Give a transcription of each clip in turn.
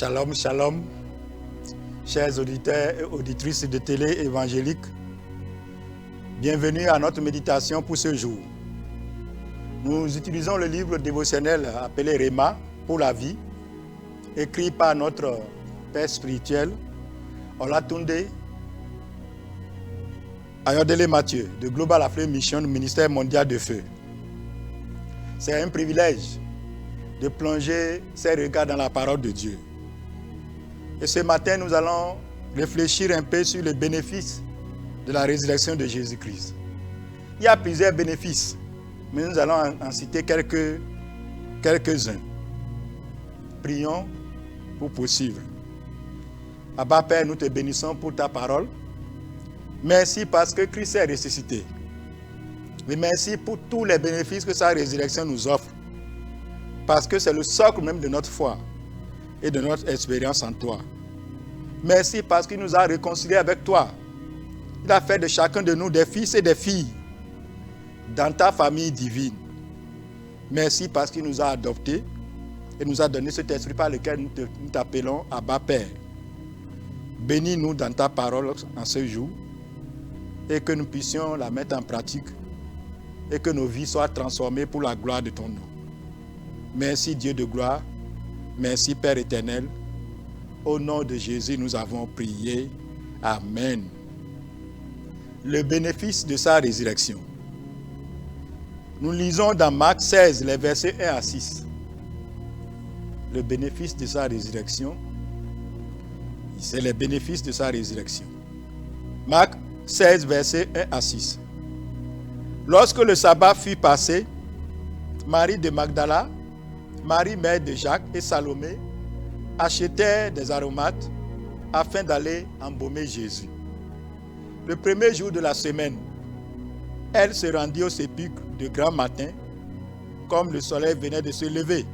Shalom, shalom, chers auditeurs et auditrices de télé évangélique. Bienvenue à notre méditation pour ce jour. Nous utilisons le livre dévotionnel appelé Réma pour la vie, écrit par notre père spirituel, Olatunde Ayodele Mathieu, de Global Affairs Mission, ministère mondial de feu. C'est un privilège de plonger ses regards dans la parole de Dieu. Et ce matin, nous allons réfléchir un peu sur les bénéfices de la résurrection de Jésus-Christ. Il y a plusieurs bénéfices, mais nous allons en citer quelques-uns. Prions pour poursuivre. Abba Père, nous te bénissons pour ta parole. Merci parce que Christ est ressuscité. Et merci pour tous les bénéfices que sa résurrection nous offre. Parce que c'est le socle même de notre foi et de notre expérience en toi. Merci parce qu'il nous a réconciliés avec toi. Il a fait de chacun de nous des fils et des filles dans ta famille divine. Merci parce qu'il nous a adoptés et nous a donné cet esprit par lequel nous t'appelons Abba Père. Bénis-nous dans ta parole en ce jour et que nous puissions la mettre en pratique et que nos vies soient transformées pour la gloire de ton nom. Merci Dieu de gloire, merci Père éternel. Au nom de Jésus, nous avons prié. Amen. Le bénéfice de sa résurrection. Nous lisons dans Marc 16, les versets 1 à 6. Le bénéfice de sa résurrection. C'est les bénéfices de sa résurrection. Marc 16, versets 1 à 6. Lorsque le sabbat fut passé, Marie de Magdala, Marie mère de Jacques et Salomé achetèrent des aromates afin d'aller embaumer Jésus. Le premier jour de la semaine, elle se rendit au sépulcre de grand matin, comme le soleil venait de se lever.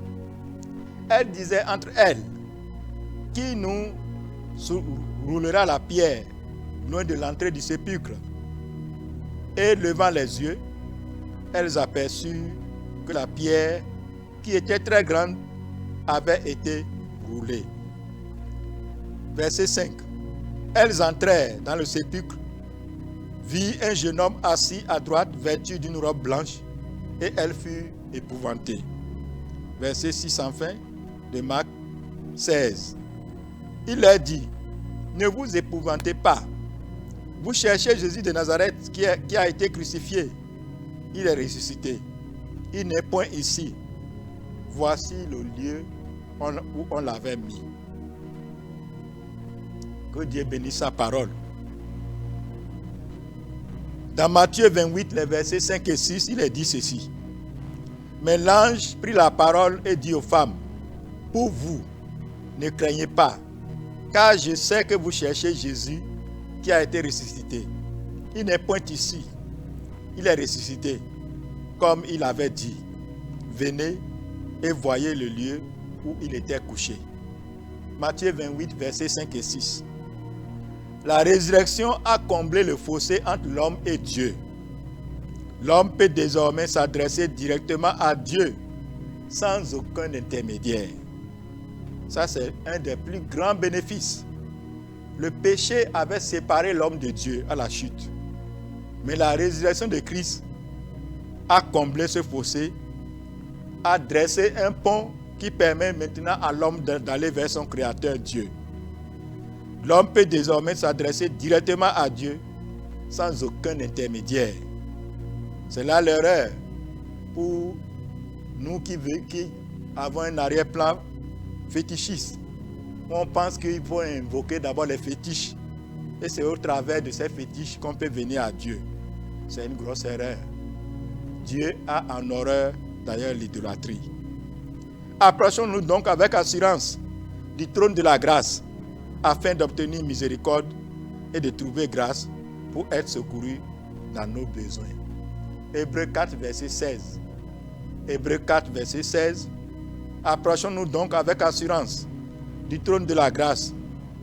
Elle disait entre elles, qui nous roulera la pierre loin de l'entrée du sépulcre? Et levant les yeux, elles aperçurent que la pierre, qui était très grande, avait été roulée. Verset 5. Elles entrèrent dans le sépulcre, virent un jeune homme assis à droite, vêtu d'une robe blanche, et elles furent épouvantées. Verset 6 enfin de Marc 16. Il leur dit, ne vous épouvantez pas. Vous cherchez Jésus de Nazareth qui a été crucifié. Il est ressuscité. Il n'est point ici. Voici le lieu où on l'avait mis. Que Dieu bénisse sa parole. Dans Matthieu 28, les versets 5 et 6, il est dit ceci. Mais l'ange prit la parole et dit aux femmes, pour vous, ne craignez pas, car je sais que vous cherchez Jésus qui a été ressuscité. Il n'est point ici. Il est ressuscité, comme il avait dit. Venez et voyez le lieu où il était couché. Matthieu 28, versets 5 et 6. La résurrection a comblé le fossé entre l'homme et Dieu. L'homme peut désormais s'adresser directement à Dieu sans aucun intermédiaire. Ça, c'est un des plus grands bénéfices. Le péché avait séparé l'homme de Dieu à la chute. Mais la résurrection de Christ a comblé ce fossé, a dressé un pont qui permet maintenant à l'homme d'aller vers son Créateur Dieu. L'homme peut désormais s'adresser directement à Dieu sans aucun intermédiaire. C'est là l'erreur pour nous qui avons un arrière-plan fétichiste. On pense qu'il faut invoquer d'abord les fétiches. Et c'est au travers de ces fétiches qu'on peut venir à Dieu. C'est une grosse erreur. Dieu a en horreur d'ailleurs l'idolâtrie. Approchons-nous donc avec assurance du trône de la grâce afin d'obtenir miséricorde et de trouver grâce pour être secourus dans nos besoins. Hébreux 4, verset 16. Hébreux 4, verset 16. Approchons-nous donc avec assurance du trône de la grâce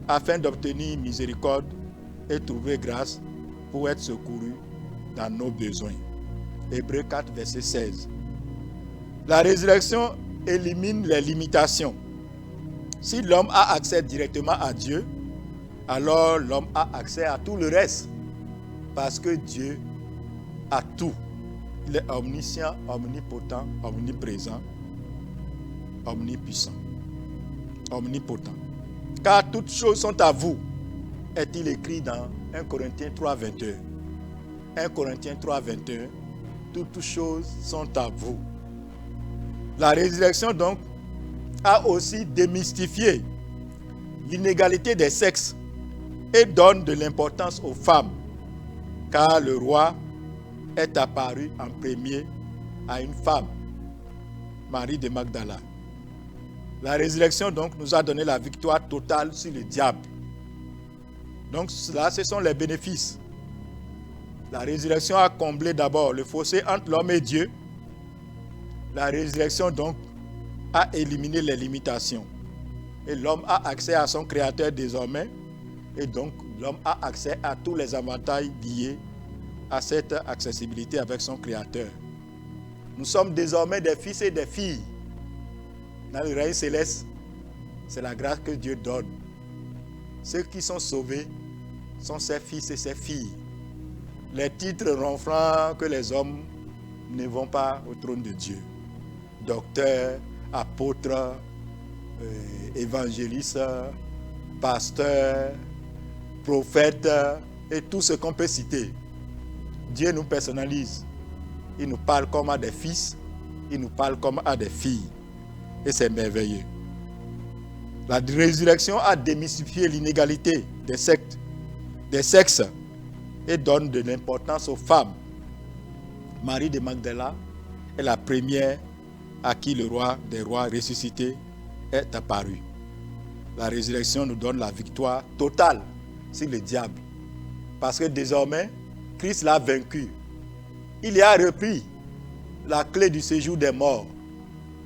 afin d'obtenir miséricorde et trouver grâce pour être secourus dans nos besoins. Hébreux 4, verset 16. La résurrection élimine les limitations. Si l'homme a accès directement à Dieu, alors l'homme a accès à tout le reste. Parce que Dieu a tout. Il est omniscient, omnipotent, omniprésent, omnipuissant, omnipotent. Car toutes choses sont à vous, est-il écrit dans 1 Corinthiens 3, 21. 1 Corinthiens 3, 21. Toutes choses sont à vous. La résurrection donc a aussi démystifié l'inégalité des sexes et donne de l'importance aux femmes, car le roi est apparu en premier à une femme, Marie de Magdala. La résurrection donc nous a donné la victoire totale sur le diable. Donc là, ce sont les bénéfices. La résurrection a comblé d'abord le fossé entre l'homme et Dieu. La résurrection donc a éliminé les limitations. Et l'homme a accès à son Créateur désormais. Et donc l'homme a accès à tous les avantages liés à cette accessibilité avec son Créateur. Nous sommes désormais des fils et des filles. Dans le règne céleste, c'est la grâce que Dieu donne. Ceux qui sont sauvés sont ses fils et ses filles. Les titres ronflants que les hommes ne vont pas au trône de Dieu. Docteur, apôtre, évangéliste, pasteur, prophète et tout ce qu'on peut citer. Dieu nous personnalise. Il nous parle comme à des fils, il nous parle comme à des filles. Et c'est merveilleux. La résurrection a démystifié l'inégalité des sexes et donne de l'importance aux femmes. Marie de Magdala est la première à qui le roi des rois ressuscité est apparu. La résurrection nous donne la victoire totale sur le diable. Parce que désormais, Christ l'a vaincu. Il y a repris la clé du séjour des morts.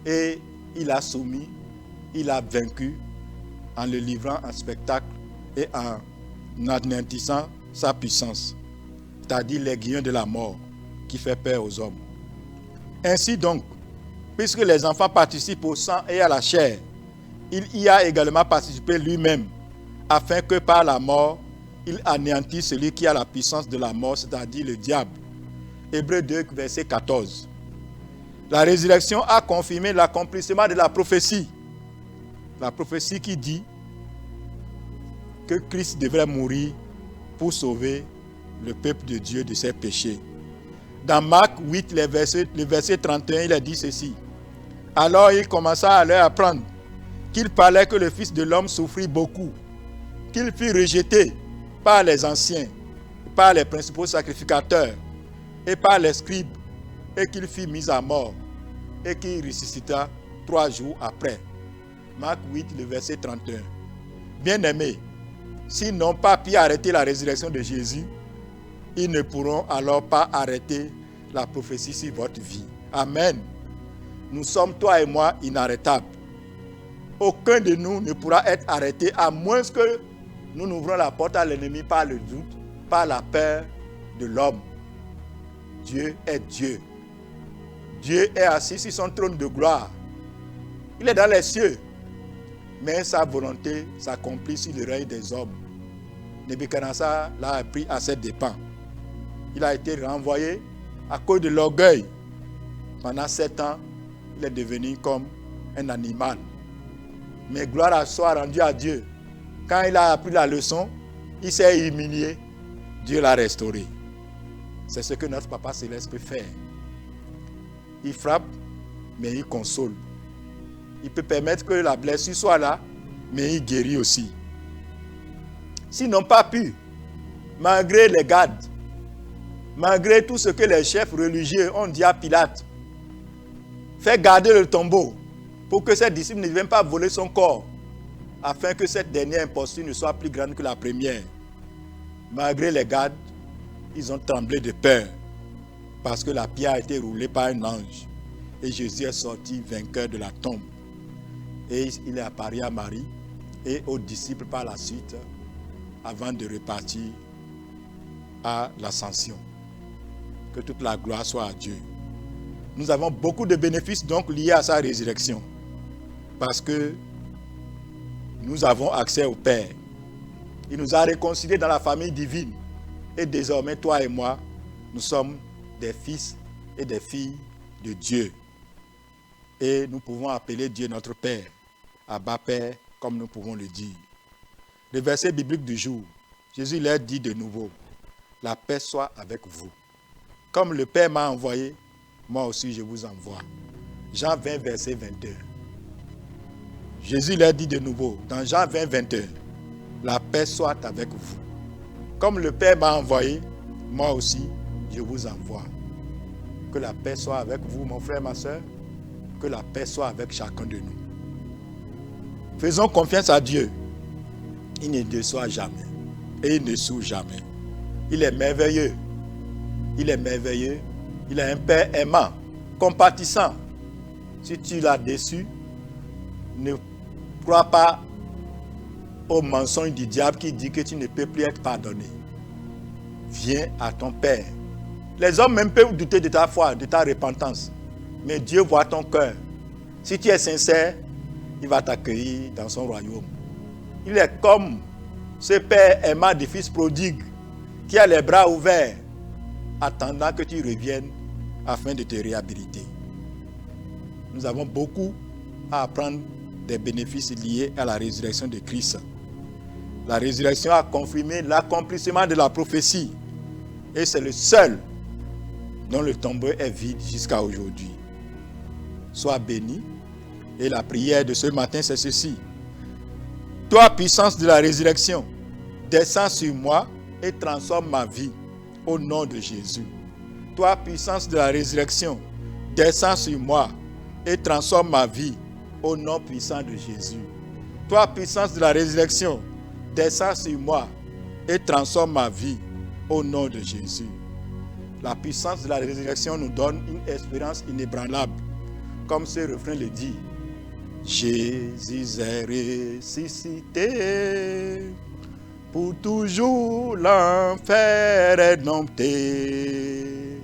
Et il a soumis, il a vaincu en le livrant en spectacle et en anéantissant sa puissance, c'est-à-dire l'aiguillon de la mort qui fait peur aux hommes. Ainsi donc, puisque les enfants participent au sang et à la chair, il y a également participé lui-même, afin que par la mort, il anéantisse celui qui a la puissance de la mort, c'est-à-dire le diable. Hébreux 2, verset 14. La résurrection a confirmé l'accomplissement de la prophétie. La prophétie qui dit que Christ devrait mourir pour sauver le peuple de Dieu de ses péchés. Dans Marc 8, le verset 31, il a dit ceci. Alors il commença à leur apprendre qu'il fallait que le Fils de l'homme souffrit beaucoup, qu'il fut rejeté par les anciens, par les principaux sacrificateurs et par les scribes, et qu'il fut mis à mort, et qu'il ressuscita 3 jours après. Marc 8, le verset 31. Bien-aimés, s'ils n'ont pas pu arrêter la résurrection de Jésus, ils ne pourront alors pas arrêter la prophétie sur votre vie. Amen. Nous sommes, toi et moi, inarrêtables. Aucun de nous ne pourra être arrêté à moins que nous n'ouvrons la porte à l'ennemi par le doute, par la peur de l'homme. Dieu est Dieu. Dieu est assis sur son trône de gloire. Il est dans les cieux. Mais sa volonté s'accomplit sur le règne des hommes. Nebuchadnezzar l'a appris à ses dépens. Il a été renvoyé à cause de l'orgueil. Pendant 7 ans, il est devenu comme un animal. Mais gloire soit rendue à Dieu. Quand il a appris la leçon, il s'est humilié. Dieu l'a restauré. C'est ce que notre Papa Céleste peut faire. Il frappe, mais il console. Il peut permettre que la blessure soit là, mais il guérit aussi. S'ils n'ont pas pu, malgré les gardes, malgré tout ce que les chefs religieux ont dit à Pilate, fait garder le tombeau pour que ses disciples ne viennent pas voler son corps, afin que cette dernière imposture ne soit plus grande que la première. Malgré les gardes, ils ont tremblé de peur, parce que la pierre a été roulée par un ange, et Jésus est sorti vainqueur de la tombe. Et il est apparu à Marie et aux disciples par la suite, avant de repartir à l'ascension. Que toute la gloire soit à Dieu. Nous avons beaucoup de bénéfices donc liés à sa résurrection. Parce que nous avons accès au Père. Il nous a réconciliés dans la famille divine. Et désormais, toi et moi, nous sommes des fils et des filles de Dieu. Et nous pouvons appeler Dieu notre Père, Abba Père, comme nous pouvons le dire. Le verset biblique du jour, Jésus leur dit de nouveau, la paix soit avec vous. Comme le Père m'a envoyé, moi aussi je vous envoie. Jean 20, verset 21. Jésus leur dit de nouveau, dans Jean 20, 21, la paix soit avec vous. Comme le Père m'a envoyé, moi aussi je vous envoie. Que la paix soit avec vous, mon frère, ma soeur. Que la paix soit avec chacun de nous. Faisons confiance à Dieu. Il ne déçoit jamais. Et il ne souille jamais. Il est merveilleux. Il est merveilleux. Il est un Père aimant, compatissant. Si tu l'as déçu, ne crois pas au mensonge du diable qui dit que tu ne peux plus être pardonné. Viens à ton Père. Les hommes même peuvent douter de ta foi, de ta repentance. Mais Dieu voit ton cœur. Si tu es sincère, il va t'accueillir dans son royaume. Il est comme ce Père aimant du Fils prodigue qui a les bras ouverts, attendant que tu reviennes afin de te réhabiliter. Nous avons beaucoup à apprendre des bénéfices liés à la résurrection de Christ. La résurrection a confirmé l'accomplissement de la prophétie. Et c'est le seul dont le tombeau est vide jusqu'à aujourd'hui. Sois béni. Et la prière de ce matin, c'est ceci. Toi, puissance de la résurrection, descends sur moi et transforme ma vie au nom de Jésus. Toi, puissance de la résurrection, descends sur moi et transforme ma vie au nom puissant de Jésus. Toi, puissance de la résurrection, descends sur moi et transforme ma vie au nom de Jésus. La puissance de la résurrection nous donne une espérance inébranlable. Comme ce refrain le dit. Jésus est ressuscité, pour toujours l'enfer est dompté.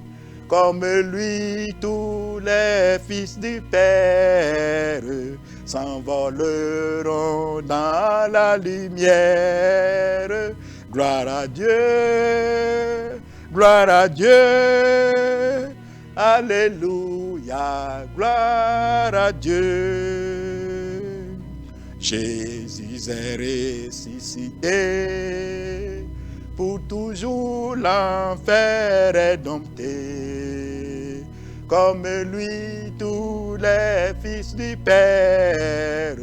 Comme lui, tous les fils du Père s'envoleront dans la lumière. Gloire à Dieu, gloire à Dieu, alléluia, gloire à Dieu. Jésus est ressuscité, pour toujours l'enfer est dompté. Comme lui, tous les fils du Père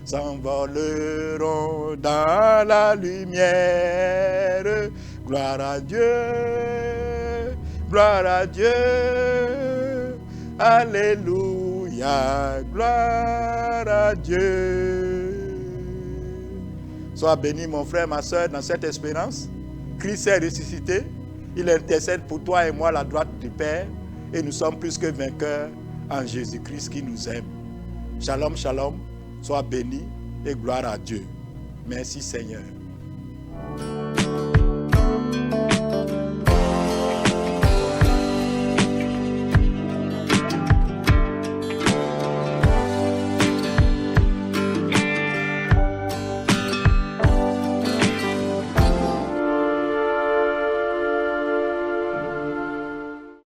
s'envoleront dans la lumière. Gloire à Dieu, gloire à Dieu, alléluia, gloire à Dieu. Sois béni mon frère, ma soeur, dans cette espérance. Christ est ressuscité, il intercède pour toi et moi à la droite du Père, et nous sommes plus que vainqueurs en Jésus-Christ qui nous aime. Shalom, shalom, sois béni et gloire à Dieu. Merci Seigneur.